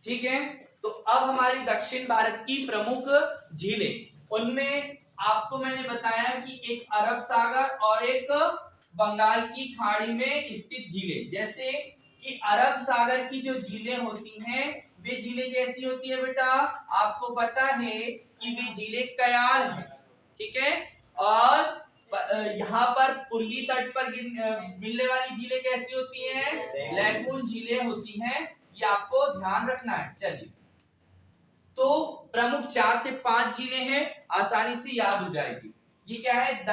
ठीक है। तो अब हमारी दक्षिण भारत की प्रमुख झीलें, उनमें आपको मैंने बताया कि एक अरब सागर और एक बंगाल की खाड़ी में स्थित झीलें। जैसे कि अरब सागर की जो झीलें होती हैं वे झीलें कैसी होती है बेटा, आपको पता है कि वे झीलें कयाल हैं, ठीक है। और यहाँ पर पूर्वी तट पर मिलने वाली झीलें कैसी होती हैं, लैगून झीलें होती हैं। ये आपको ध्यान रखना है। चलिए, तो प्रमुख 4 से 5 झीलें हैं, आसानी से याद हो जाएगी। ये क्या है,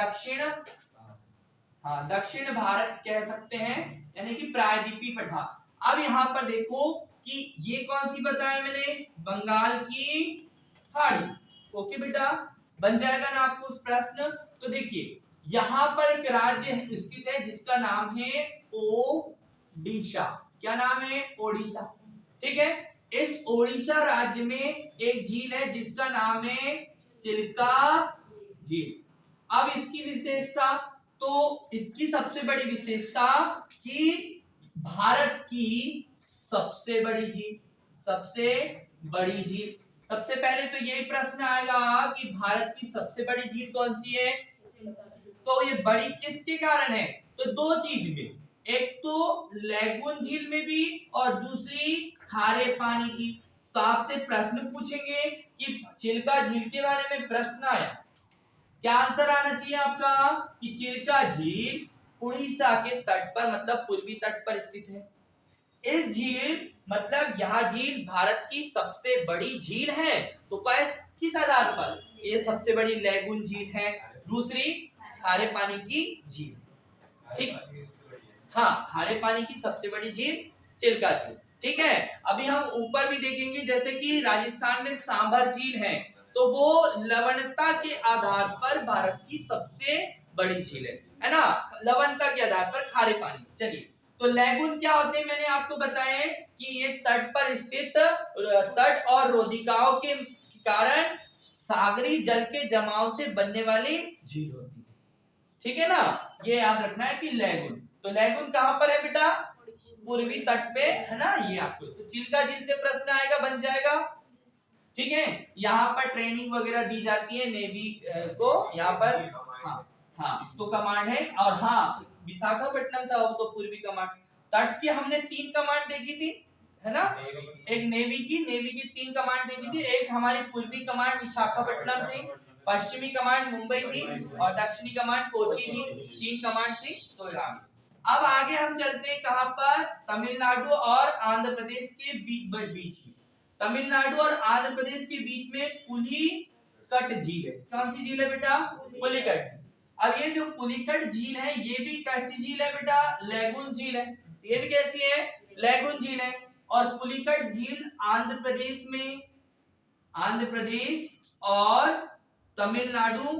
दक्षिण भारत कह सकते हैं, यानी कि प्रायद्वीपीय पठार। अब यहाँ पर देखो कि ये कौन सी बताया मैंने, बंगाल की खाड़ी। ओके बेटा, बन जाएगा ना आपको प्रश्न। तो देखिए यहाँ पर एक राज्य स्थित है जिसका नाम है ओडिशा। क्या नाम है, ओडिशा, ठीक है। इस ओडिशा राज्य में एक झील है जिसका नाम है चिल्का झील। अब इसकी विशेषता, तो इसकी सबसे बड़ी विशेषता कि भारत की सबसे बड़ी झील, सबसे बड़ी झील। सबसे पहले तो यही प्रश्न आएगा कि भारत की सबसे बड़ी झील कौन सी है। तो ये बड़ी किसके कारण है, तो दो चीज में, एक तो लैगून झील में भी और दूसरी खारे पानी की। तो आपसे प्रश्न पूछेंगे कि चिल्का झील के बारे में प्रश्न आया, क्या आंसर आना चाहिए आपका कि चिल्का झील उड़ीसा के तट पर, मतलब पूर्वी तट पर स्थित है। इस झील, मतलब यह झील भारत की सबसे बड़ी झील है। तो किस आधार पर, ये सबसे बड़ी लैगून झील है, दूसरी खारे पानी की झील, ठीक। हाँ, खारे पानी की सबसे बड़ी झील चिल्का झील, ठीक है। अभी हम ऊपर भी देखेंगे, जैसे कि राजस्थान में सांभर झील है, तो वो लवणता के आधार पर भारत की सबसे बड़ी झील है ना, लवणता के आधार पर खारे पानी। चलिए, तो लैगून क्या होते हैं, मैंने आपको बताया कि ये तट पर स्थित, तट और रोधिकाओं के कारण सागरी जल के जमाव से बनने वाली झील होती है, ठीक है ना। ये याद रखना है कि लैगून, तो लैगून कहां पर है बेटा, पूर्वी तट पे है ना। ये आपको तो चिल्का झील से प्रश्न आएगा, बन जाएगा, ठीक है। यहाँ पर ट्रेनिंग वगैरह दी जाती है नेवी को, यहाँ पर हाँ तो कमांड है। और हाँ, विशाखापट्टनम था वो तो पूर्वी कमांड। तट की हमने 3 कमांड देखी थी, है ना। एक नेवी की 3 कमांड देखी थी। एक हमारी पूर्वी कमांड विशाखापट्टनम थी, पश्चिमी कमांड मुंबई थी और दक्षिणी कमांड कोची थी। 3 कमांड थी। तो अब आगे हम चलते हैं कहां पर, तमिलनाडु और आंध्र प्रदेश के बीच में। तमिलनाडु और आंध्र प्रदेश के बीच में पुलिकट झील है। कौन सी झील है बेटा, पुलिकट झील। अब ये जो पुलिकट झील है ये भी कैसी झील है बेटा, लैगून झील है। ये भी कैसी है, लैगून झील है। और पुलिकट झील आंध्र प्रदेश में, आंध्र प्रदेश और तमिलनाडु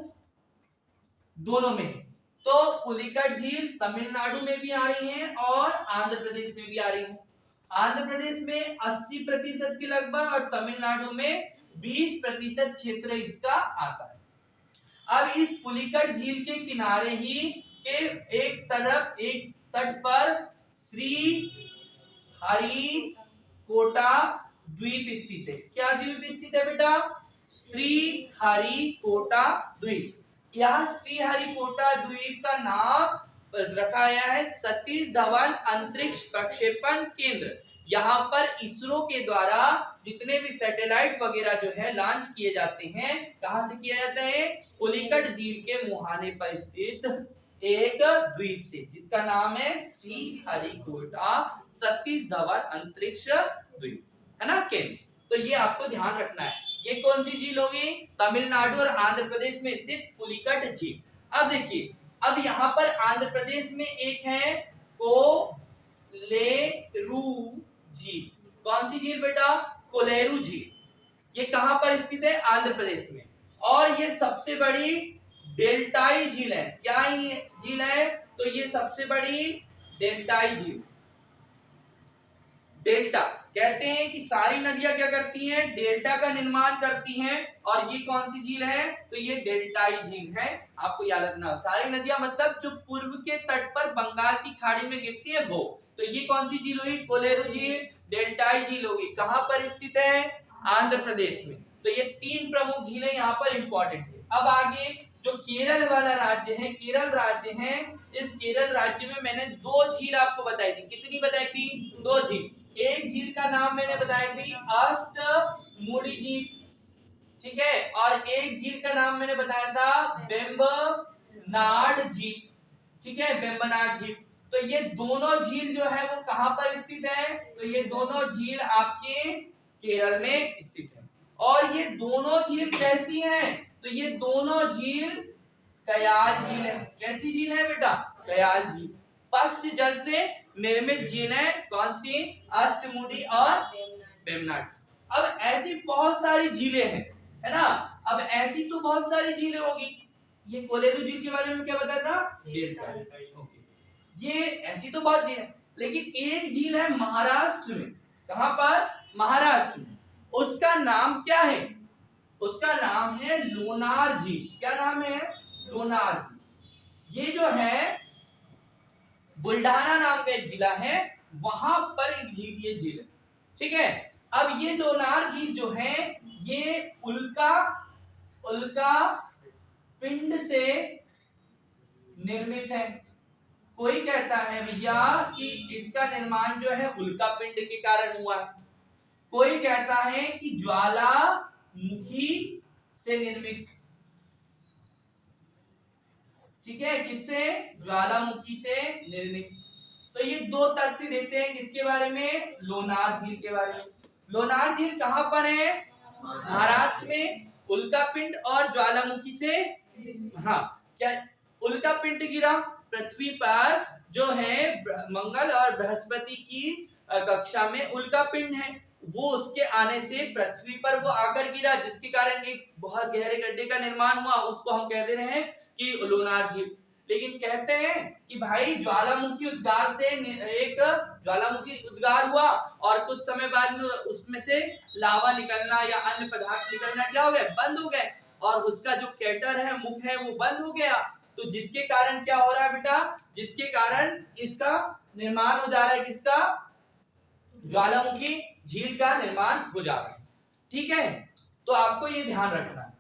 दोनों में है। तो पुलिकट झील तमिलनाडु में भी आ रही है और आंध्र प्रदेश में भी आ रही है। आंध्र प्रदेश में 80% के लगभग और तमिलनाडु में 20% क्षेत्र इसका आता है। अब इस पुलिकट झील के किनारे ही के एक तरफ, एक तट पर श्री हरिकोटा द्वीप स्थित है। क्या द्वीप स्थित है बेटा, श्री हरिकोटा द्वीप। यह श्री हरिकोटा द्वीप का नाम रखा गया है सतीश धवन अंतरिक्ष प्रक्षेपण केंद्र। यहाँ पर इसरो के द्वारा जितने भी सैटेलाइट वगैरह जो है लॉन्च किए जाते हैं, कहां से किया जाता है, पुलिकट झील के मुहाने पर स्थित एक द्वीप से, जिसका नाम है श्री हरिकोटा सतीश धवन अंतरिक्ष द्वीप, है ना केंद्र। तो ये आपको ध्यान रखना है। ये कौन सी झील होगी, तमिलनाडु और आंध्र प्रदेश में स्थित पुलिकट झील। अब देखिए, अब यहाँ पर आंध्र प्रदेश में एक है कोलेरू झील। कौन सी झील बेटा, कोलेरू झील। ये कहां पर स्थित है, आंध्र प्रदेश में। और ये सबसे बड़ी डेल्टाई झील है। क्या ये झील है, तो ये सबसे बड़ी डेल्टाई झील। डेल्टा कहते हैं कि सारी नदियां क्या करती हैं, डेल्टा का निर्माण करती हैं। और ये कौन सी झील है, तो ये डेल्टाई झील है। आपको याद रखना, सारी नदियां मतलब जो पूर्व के तट पर बंगाल की खाड़ी में गिरती है वो। तो ये कौन सी झील हुई, कोलेरू झील। डेल्टाई झील होगी, कहां पर स्थित है? आंध्र प्रदेश में। तो ये 3 प्रमुख झीलें यहाँ पर इंपॉर्टेंट है। अब आगे जो केरल वाला राज्य है, केरल राज्य है, इस केरल राज्य में मैंने 2 झील आपको बताई थी। कितनी बताई थी? 2 झील। एक झील का नाम मैंने बताई थी अष्टमुडी झील, ठीक है, और एक झील का नाम मैंने बताया था वेम्बनाड झील, ठीक है, वेम्बनाड झील। तो ये दोनों झील जो है वो कहां पर स्थित है? तो ये दोनों झील आपके केरल में स्थित है। और ये दोनों झील कैसी हैं? तो ये दोनों झील कयाल झील है। कैसी झील है बेटा? कयाल झील। पश्च जल से निर्मित झील है। कौन सी? अष्टमुडी और वेम्बनाड। अब ऐसी बहुत सारी झीलें हैं, है ना। अब ऐसी तो बहुत सारी झीलें होगी। ये कोलेरू झील के बारे में क्या बताया था? डेल्टाई। ये ऐसी तो बहुत झील है, लेकिन एक झील है महाराष्ट्र में। कहां पर? महाराष्ट्र में। उसका नाम क्या है? उसका नाम है लोनार झील। क्या नाम है? लोनार झील। ये जो है बुल्ढाना नाम का एक जिला है, वहां पर एक झील, ये झील है, ठीक है। अब ये लोनार झील जो है ये उल्का पिंड से निर्मित है। कोई कहता है भैया कि इसका निर्माण जो है उल्का पिंड के कारण हुआ है। कोई कहता है कि ज्वालामुखी से निर्मित, ठीक है, किससे? ज्वालामुखी से निर्मित। तो ये 2 तथ्य देते हैं किसके बारे में? लोनार झील के बारे में। लोनार झील कहां पर है? महाराष्ट्र में। उल्का पिंड और ज्वालामुखी से, हाँ, क्या उल्का पिंड गिरा पृथ्वी पर, जो है मंगल और बृहस्पति की कक्षा में उल्का पिंड है, वो उसके आने से पृथ्वी पर वो आकर गिरा, जिसके कारण एक बहुत गहरे गड्ढे का निर्माण हुआ। उसको हम कह दे रहे हैं कि लोनार झील। लेकिन कहते हैं कि भाई ज्वालामुखी उद्गार से एक ज्वालामुखी उद्गार हुआ और कुछ समय बाद में उसमें से लावा निकलना या अन्य पदार्थ निकलना क्या हो गए? बंद हो गए, और उसका जो कैटर है, मुख है, वो बंद हो गया। तो जिसके कारण क्या हो रहा है बेटा? जिसके कारण इसका निर्माण हो जा रहा है, किसका? ज्वालामुखी झील का निर्माण हो जा रहा है, ठीक है। तो आपको ये ध्यान रखना है,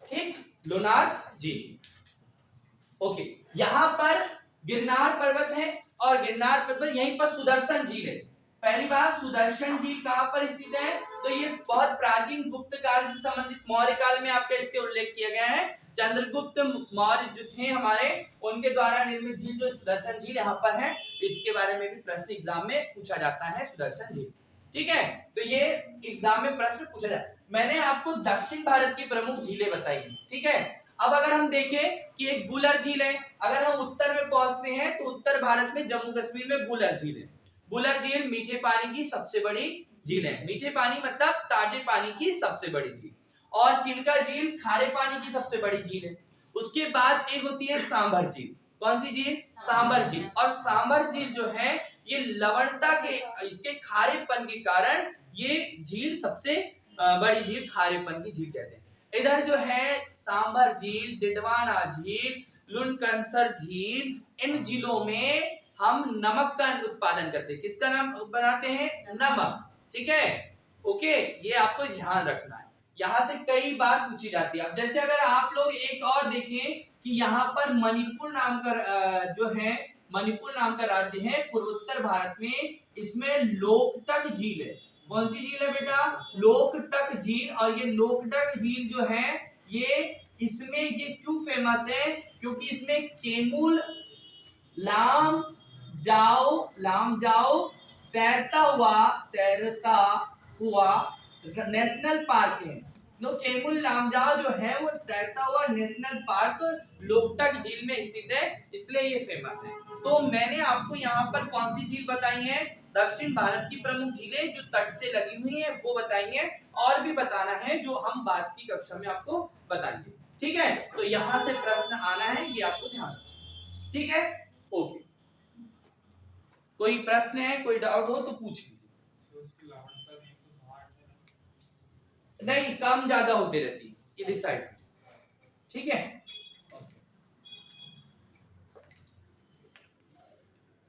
ठीक। लोनार झील, ओके। यहां पर गिरनार पर्वत है, और गिरनार पर्वत यहीं पर सुदर्शन झील है। पहली बात, सुदर्शन झील कहां पर स्थित है? तो ये बहुत प्राचीन गुप्त काल से संबंधित, मौर्य काल में आपका इसके उल्लेख किया गया है। चंद्रगुप्त मौर्य जो थे हमारे, उनके द्वारा निर्मित झील जो सुदर्शन झील यहाँ पर है, इसके बारे में भी प्रश्न एग्जाम में पूछा जाता है, सुदर्शन झील, ठीक है। तो ये एग्जाम में प्रश्न पूछा जाता है। मैंने आपको दक्षिण भारत की प्रमुख झीलें बताई है, ठीक है। अब अगर हम देखें कि एक बुलर झील है, अगर हम उत्तर में पहुंचते हैं तो उत्तर भारत में जम्मू कश्मीर में बुलर झील है। बुलर झील मीठे पानी की सबसे बड़ी झील है। मीठे पानी मतलब ताजे पानी की सबसे बड़ी झील। और चिल्का झील खारे पानी की सबसे बड़ी झील है। उसके बाद एक होती है सांभर झील। कौन सी झील? सांभर झील। और सांभर झील जो है ये लवणता के, इसके खारेपन के कारण ये झील सबसे बड़ी झील, खारेपन की झील कहते हैं। इधर जो है सांभर झील, डिडवाना झील, लुनकनसर झील, इन झीलों में हम नमक का उत्पादन करते हैं। किसका नाम बनाते हैं? नमक, ठीक है, ओके। ये आपको ध्यान रखना है, यहाँ से कई बार पूछी जाती है। अब जैसे अगर आप लोग एक और देखें कि यहाँ पर मणिपुर नाम का जो है, मणिपुर नाम का राज्य है पूर्वोत्तर भारत में, इसमें लोकटक झील है। कौन सी झील है बेटा? लोकटक झील। और ये लोकटक झील जो है ये, इसमें ये क्यों फेमस है? क्योंकि इसमें केमुल लामजाओ तैरता हुआ नेशनल पार्क है। तो केमुल लामजाओ जो है वो तैरता हुआ नेशनल पार्क लोकटक झील में स्थित है, इसलिए ये फेमस है। तो मैंने आपको यहाँ पर कौन सी झील बताई है? दक्षिण भारत की प्रमुख झीलें जो तट से लगी हुई हैं वो बताई हैं, और भी बताना है जो हम बाद की कक्षा में आपको बताएंगे, ठीक है। तो यहाँ से प्रश्न आना है, ये आपको ध्यान रखना, ठीक है, ओके। कोई प्रश्न है, कोई डाउट हो तो पूछ लीजिए। नहीं, कम ज्यादा होते रहती है, ये डिसाइड, ठीक है।